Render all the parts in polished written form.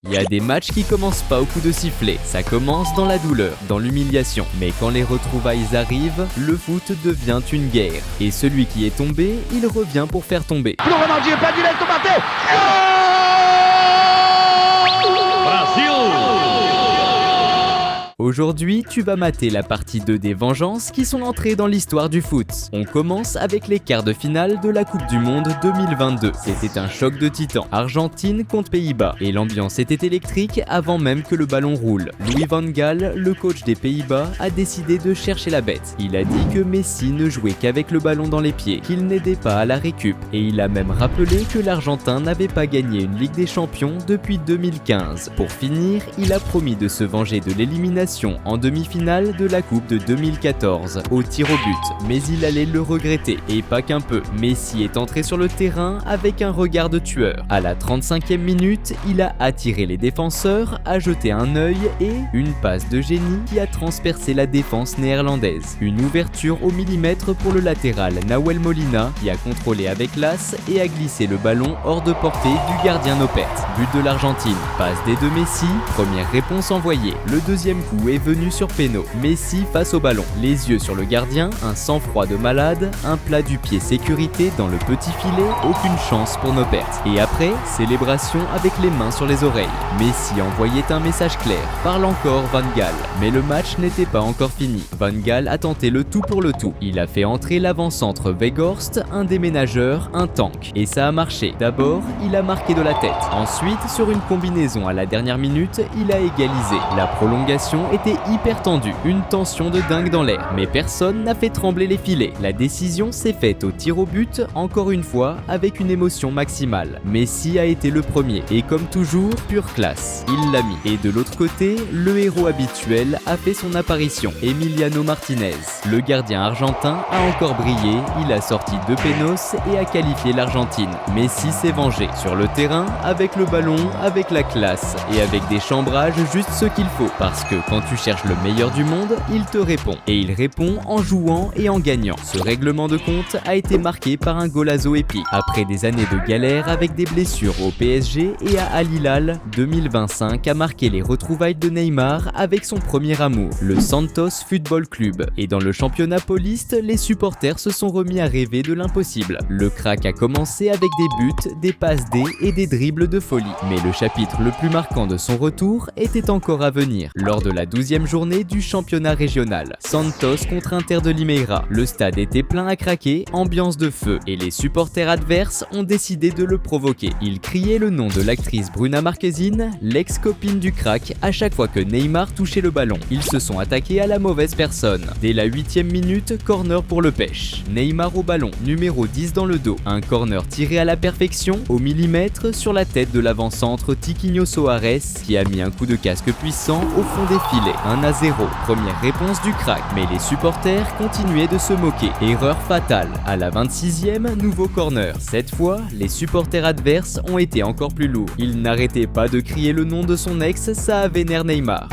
Il y a des matchs qui commencent pas au coup de sifflet, ça commence dans la douleur, dans l'humiliation. Mais quand les retrouvailles arrivent, le foot devient une guerre. Et celui qui est tombé, il revient pour faire tomber. Aujourd'hui, tu vas mater la partie 2 des vengeances qui sont entrées dans l'histoire du foot. On commence avec les quarts de finale de la Coupe du Monde 2022. C'était un choc de titans, Argentine contre Pays-Bas. Et l'ambiance était électrique avant même que le ballon roule. Louis van Gaal, le coach des Pays-Bas, a décidé de chercher la bête. Il a dit que Messi ne jouait qu'avec le ballon dans les pieds, qu'il n'aidait pas à la récup. Et il a même rappelé que l'Argentin n'avait pas gagné une Ligue des Champions depuis 2015. Pour finir, il a promis de se venger de l'élimination en demi-finale de la Coupe de 2014 au tir au but, mais il allait le regretter, et pas qu'un peu. Messi est entré sur le terrain avec un regard de tueur. À la 35e minute, il a attiré les défenseurs, a jeté un œil et une passe de génie qui a transpercé la défense néerlandaise. Une ouverture au millimètre pour le latéral Nahuel Molina qui a contrôlé avec classe et a glissé le ballon hors de portée du gardien Noppert. But de l'Argentine, passe des deux Messi, première réponse envoyée. Le deuxième coup est venu sur péno. Messi face au ballon, les yeux sur le gardien, un sang-froid de malade, un plat du pied sécurité dans le petit filet, aucune chance pour Noppert. Et après, célébration avec les mains sur les oreilles. Messi envoyait un message clair, parle encore Van Gaal. Mais le match n'était pas encore fini. Van Gaal a tenté le tout pour le tout. Il a fait entrer l'avant-centre Weghorst, un déménageur, un tank. Et ça a marché. D'abord, il a marqué de la tête. Ensuite, sur une combinaison à la dernière minute, il a égalisé. La prolongation était hyper tendue, une tension de dingue dans l'air, mais personne n'a fait trembler les filets. La décision s'est faite au tir au but, encore une fois, avec une émotion maximale. Messi a été le premier, et comme toujours, pure classe. Il l'a mis. Et de l'autre côté, le héros habituel a fait son apparition, Emiliano Martinez. Le gardien argentin a encore brillé, il a sorti 2 pénos et a qualifié l'Argentine. Messi s'est vengé. Sur le terrain, avec le ballon, avec la classe, et avec des chambrages juste ce qu'il faut, parce que quand tu cherches le meilleur du monde, il te répond. Et il répond en jouant et en gagnant. Ce règlement de compte a été marqué par un golazo épique. Après des années de galère avec des blessures au PSG et à Al Hilal, 2025 a marqué les retrouvailles de Neymar avec son premier amour, le Santos Football Club. Et dans le championnat pauliste, les supporters se sont remis à rêver de l'impossible. Le crack a commencé avec des buts, des passes D et des dribbles de folie. Mais le chapitre le plus marquant de son retour était encore à venir. Lors de la 12e journée du championnat régional, Santos contre Inter de Limeira. Le stade était plein à craquer, ambiance de feu, et les supporters adverses ont décidé de le provoquer. Ils criaient le nom de l'actrice Bruna Marquezine, l'ex-copine du crack, à chaque fois que Neymar touchait le ballon. Ils se sont attaqués à la mauvaise personne. Dès la 8e minute, corner pour le pêche. Neymar au ballon, numéro 10 dans le dos. Un corner tiré à la perfection, au millimètre, sur la tête de l'avant-centre Tiquinho Soares, qui a mis un coup de casque puissant au fond des filets. 1-0, première réponse du crack, mais les supporters continuaient de se moquer. Erreur fatale. À la 26e, nouveau corner. Cette fois, les supporters adverses ont été encore plus lourds. Ils n'arrêtaient pas de crier le nom de son ex, ça a vénère Neymar.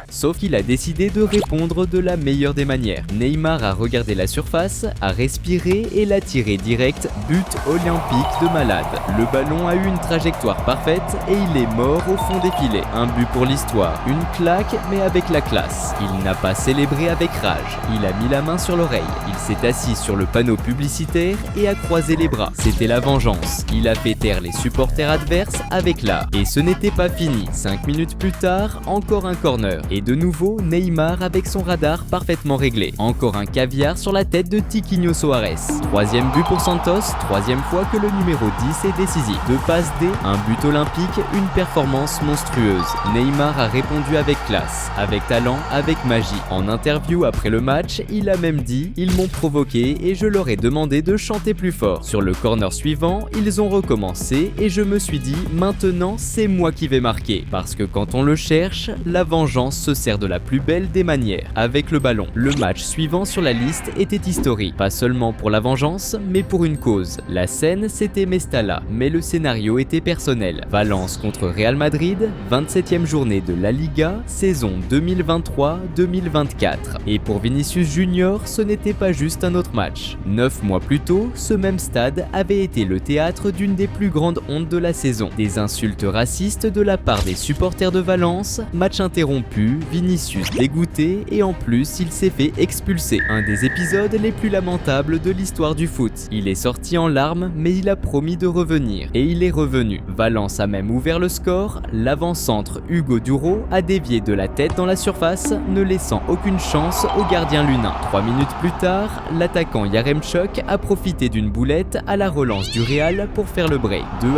Sauf qu'il a décidé de répondre de la meilleure des manières. Neymar a regardé la surface, a respiré et l'a tiré direct, but olympique de malade. Le ballon a eu une trajectoire parfaite et il est mort au fond des filets. Un but pour l'histoire, une claque mais avec la classe. Il n'a pas célébré avec rage, il a mis la main sur l'oreille. Il s'est assis sur le panneau publicitaire et a croisé les bras. C'était la vengeance. Il a fait taire les supporters adverses avec l'art. Et ce n'était pas fini. 5 minutes plus tard, encore un corner. Et de nouveau, Neymar avec son radar parfaitement réglé. Encore un caviar sur la tête de Tiquinho Soares. 3e but pour Santos, 3e fois que le numéro 10 est décisif. 2 passes D, un but olympique, une performance monstrueuse. Neymar a répondu avec classe, avec talent, avec magie. En interview après le match, il a même dit « Ils m'ont provoqué et je leur ai demandé de chanter plus fort ». Sur le corner suivant, ils ont recommencé et je me suis dit « Maintenant, c'est moi qui vais marquer ». Parce que quand on le cherche, la vengeance se sert de la plus belle des manières, avec le ballon. Le match suivant sur la liste était historique, pas seulement pour la vengeance, mais pour une cause. La scène, c'était Mestalla, mais le scénario était personnel. Valence contre Real Madrid, 27e journée de la Liga, saison 2023-2024. Et pour Vinicius Junior, ce n'était pas juste un autre match. 9 mois plus tôt, ce même stade avait été le théâtre d'une des plus grandes hontes de la saison. Des insultes racistes de la part des supporters de Valence, match interrompu, Vinicius dégoûté et en plus il s'est fait expulser. Un des épisodes les plus lamentables de l'histoire du foot. Il est sorti en larmes mais il a promis de revenir. Et il est revenu. Valence a même ouvert le score, l'avant-centre Hugo Duro a dévié de la tête dans la surface, ne laissant aucune chance au gardien lunin. 3 minutes plus tard, l'attaquant Yaremchuk a profité d'une boulette à la relance du Real pour faire le break. 2-0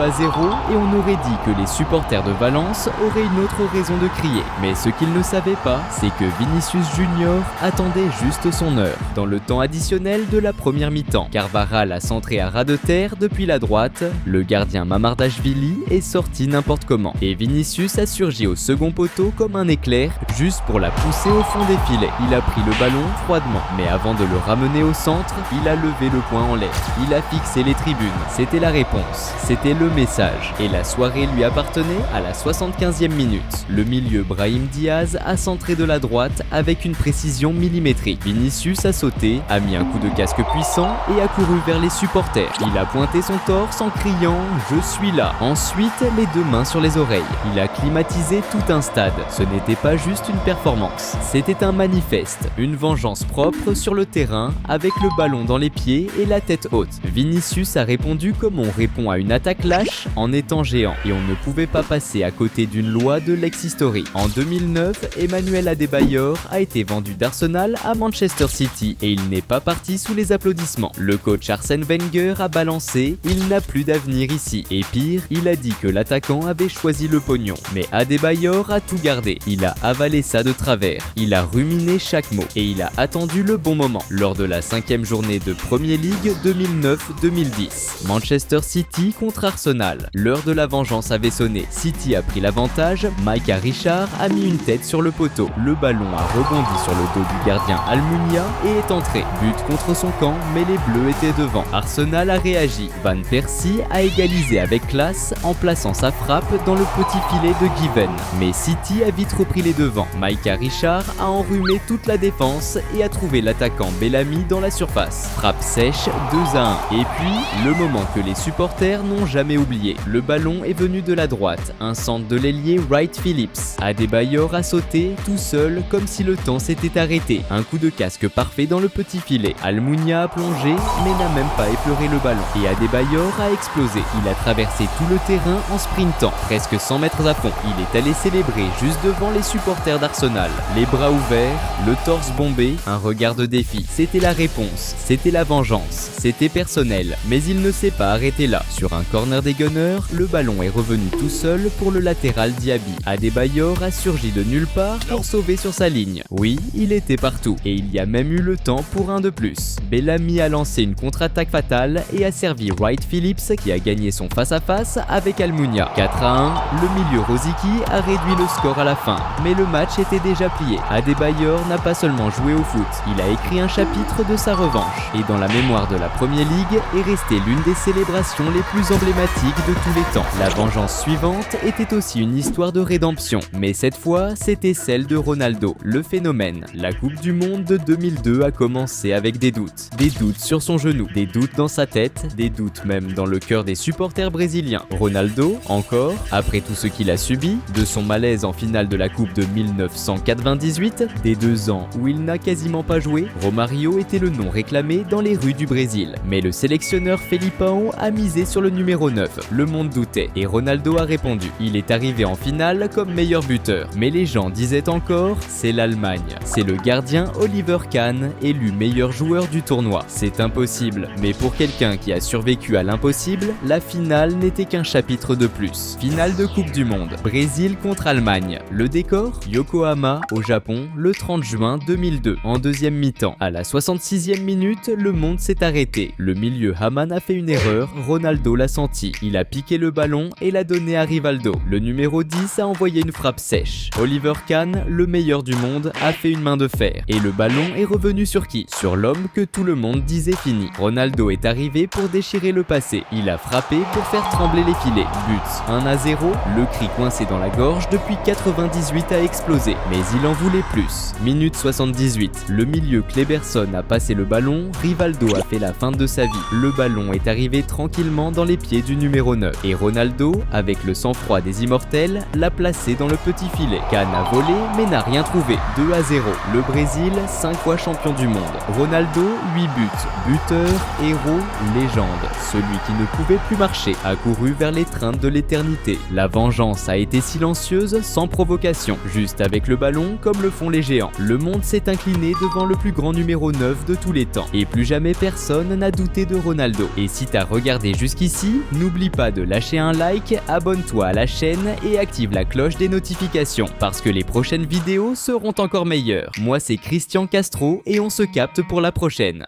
et on aurait dit que les supporters de Valence auraient une autre raison de crier. Mais ce qu'ils ne savaient pas, c'est que Vinicius Junior attendait juste son heure. Dans le temps additionnel de la première mi-temps, Carvajal a centré à ras de terre depuis la droite, le gardien Mamardashvili est sorti n'importe comment. Et Vinicius a surgi au second poteau comme un éclair, juste pour la pousser au fond des filets. Il a pris le ballon froidement, mais avant de le ramener au centre, il a levé le poing en l'air. Il a fixé les tribunes. C'était la réponse, c'était le message. Et la soirée lui appartenait à la 75e minute. Le milieu Brahim Diaz a centré de la droite avec une précision millimétrique. Vinicius a sauté, a mis un coup de casque puissant et a couru vers les supporters. Il a pointé son torse en criant « Je suis là ». Ensuite, les deux mains sur les oreilles. Il a climatisé tout un stade. Ce n'était pas juste une performance. C'était un manifeste, une vengeance propre sur le terrain avec le ballon dans les pieds et la tête haute. Vinicius a répondu comme on répond à une attaque lâche en étant géant. Et on ne pouvait pas passer à côté d'une loi de l'ex-history. En 2009, Emmanuel Adebayor a été vendu d'Arsenal à Manchester City et il n'est pas parti sous les applaudissements. Le coach Arsène Wenger a balancé « Il n'a plus d'avenir ici ». Et pire, il a dit que l'attaquant avait choisi le pognon. Mais Adebayor a tout gardé. Il a avalé ça de travers. Il a ruminé chaque mot et il a attendu le bon moment. Lors de la 5e journée de Premier League 2009-2010, Manchester City contre Arsenal. L'heure de la vengeance avait sonné. City a pris l'avantage, Micah Richard a mis une tête sur le poteau. Le ballon a rebondi sur le dos du gardien Almunia et est entré. But contre son camp, mais les Bleus étaient devant. Arsenal a réagi. Van Persie a égalisé avec classe en plaçant sa frappe dans le petit filet de Given. Mais City a vite repris les devants. Micah Richard a enrhumé toute la défense et a trouvé l'attaquant Bellamy dans la surface. Frappe sèche, 2-1. Et puis, le moment que les supporters n'ont jamais oublié. Le ballon est venu de la droite, un centre de l'ailier Wright Phillips. Adebayor a sauté tout seul comme si le temps s'était arrêté. Un coup de casque parfait dans le petit filet. Almunia a plongé mais n'a même pas effleuré le ballon. Et Adebayor a explosé. Il a traversé tout le terrain en sprintant, presque 100 mètres à fond. Il est allé célébrer juste devant les supporters d'Arsenal. Les bras ouverts, le torse bombé, un regard de défi. C'était la réponse, c'était la vengeance, c'était personnel. Mais il ne s'est pas arrêté là. Sur un corner des Gunners, le ballon est revenu tout seul pour le latéral Diaby. Adebayor a surgi de nulle part pour sauver sur sa ligne. Oui, il était partout. Et il y a même eu le temps pour un de plus. Bellamy a lancé une contre-attaque fatale et a servi Wright Phillips qui a gagné son face-à-face avec Almunia. 4-1, le milieu Rosicky a réduit le score à la fin. Mais le match était déjà plié. Adebayor n'a pas seulement joué au foot, il a écrit un chapitre de sa revanche. Et dans la mémoire de la Premier League est restée l'une des célébrations les plus emblématiques de tous les temps. La vengeance suivante était aussi une histoire de rédemption. Mais cette fois, c'était celle de Ronaldo, le phénomène. La Coupe du Monde de 2002 a commencé avec des doutes. Des doutes sur son genou, des doutes dans sa tête, des doutes même dans le cœur des supporters brésiliens. Ronaldo, encore, après tout ce qu'il a subi, de son malaise en finale de la Coupe de 1998, des 2 ans où il n'a quasiment pas joué, Romario était le nom réclamé dans les rues du Brésil. Mais le sélectionneur Felipão a misé sur le numéro 9. Le monde doutait et Ronaldo a répondu. Il est arrivé en finale comme meilleur buteur. Mais les gens disaient encore, c'est l'Allemagne. C'est le gardien Oliver Kahn, élu meilleur joueur du tournoi. C'est impossible. Mais pour quelqu'un qui a survécu à l'impossible, la finale n'était qu'un chapitre de plus. Finale de Coupe du Monde. Brésil contre Allemagne. Le décor, Yokohama, au Japon, le 30 juin 2002. En deuxième mi-temps. À la 66e minute, le monde s'est arrêté. Le milieu Hamann a fait une erreur, Ronaldo l'a senti. Il a piqué le ballon et l'a donné à Rivaldo. Le numéro 10 a envoyé une frappe sèche. Oliver Kahn, le meilleur du monde, a fait une main de fer. Et le ballon est revenu sur qui? Sur l'homme que tout le monde disait fini. Ronaldo est arrivé pour déchirer le passé. Il a frappé pour faire trembler les filets. But 1-0, le cri coincé dans la gorge depuis 98 a explosé. Mais il en voulait plus. Minute 78, le milieu Kleberson a passé le ballon, Rivaldo a fait la feinte de sa vie. Le ballon est arrivé tranquillement dans les pieds du numéro 9. Et Ronaldo, avec le sang-froid des immortels, l'a placé dans le petit filet. Kahn a volé mais n'a rien trouvé. 2-0, le Brésil, 5 fois champion du monde. Ronaldo, 8 buts, buteur, héros, légende. Celui qui ne pouvait plus marcher a couru vers l'étreinte de l'éternité. La vengeance a été silencieuse, sans provocation, juste avec le ballon comme le font les géants. Le monde s'est incliné devant le plus grand numéro 9 de tous les temps. Et plus jamais personne n'a douté de Ronaldo. Et si t'as regardé jusqu'ici, n'oublie pas de lâcher un like, abonne-toi à la chaîne et active la cloche des notifications parce que les prochaines vidéos seront encore meilleures. Moi c'est Christian Castro et on se capte pour la prochaine.